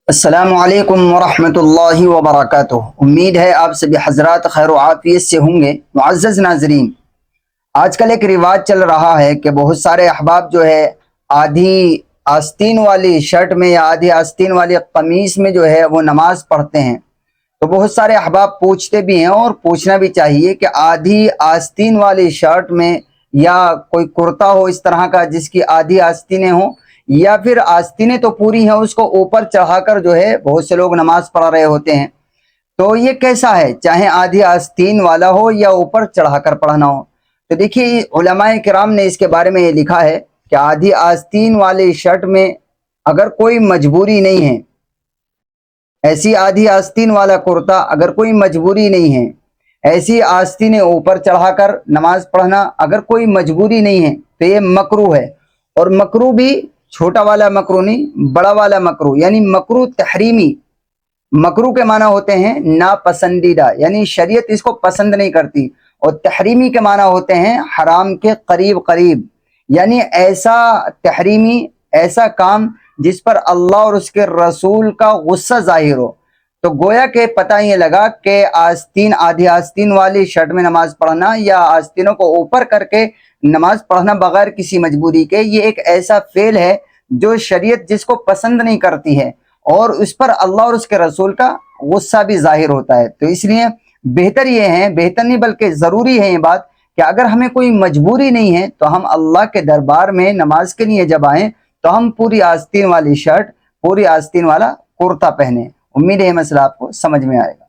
السلام علیکم ورحمۃ اللہ وبرکاتہ۔ امید ہے آپ سبھی حضرات خیر و عافیت سے ہوں گے۔ معزز ناظرین، آج کل ایک رواج چل رہا ہے کہ بہت سارے احباب جو ہے آدھی آستین والی شرٹ میں یا آدھی آستین والی قمیص میں جو ہے وہ نماز پڑھتے ہیں۔ تو بہت سارے احباب پوچھتے بھی ہیں اور پوچھنا بھی چاہیے کہ آدھی آستین والی شرٹ میں یا کوئی کرتا ہو اس طرح کا جس کی آدھی آستینیں ہوں، یا پھر آستینیں تو پوری ہیں اس کو اوپر چڑھا کر جو ہے بہت سے لوگ نماز پڑھ رہے ہوتے ہیں، تو یہ کیسا ہے؟ چاہے آدھی آستین والا ہو یا اوپر چڑھا کر پڑھنا ہو۔ تو دیکھیے، علماء کرام نے اس کے بارے میں یہ لکھا ہے کہ آدھی آستین والی شرٹ میں اگر کوئی مجبوری نہیں ہے، ایسی آدھی آستین والا کرتا اگر کوئی مجبوری نہیں ہے، ایسی آستینیں اوپر چڑھا کر نماز پڑھنا اگر کوئی مجبوری نہیں ہے تو یہ مکروہ ہے۔ اور مکروہ بھی چھوٹا والا مکروہ نہیں، بڑا والا مکروہ، یعنی مکروہ تحریمی۔ مکروہ کے معنی ہوتے ہیں ناپسندیدہ، یعنی شریعت اس کو پسند نہیں کرتی، اور تحریمی کے معنی ہوتے ہیں حرام کے قریب قریب، یعنی ایسا تحریمی، ایسا کام جس پر اللہ اور اس کے رسول کا غصہ ظاہر ہو۔ تو گویا کہ پتہ یہ لگا کہ آدھی آستین والی شرٹ میں نماز پڑھنا یا آستینوں کو اوپر کر کے نماز پڑھنا بغیر کسی مجبوری کے، یہ ایک ایسا فعل ہے جو شریعت جس کو پسند نہیں کرتی ہے، اور اس پر اللہ اور اس کے رسول کا غصہ بھی ظاہر ہوتا ہے۔ تو اس لیے بہتر یہ ہے، بہتر نہیں بلکہ ضروری ہے یہ بات کہ اگر ہمیں کوئی مجبوری نہیں ہے تو ہم اللہ کے دربار میں نماز کے لیے جب آئیں تو ہم پوری آستین والی شرٹ، پوری آستین والا کرتا پہنیں۔ امید ہے یہ مسئلہ آپ کو سمجھ میں آئے گا۔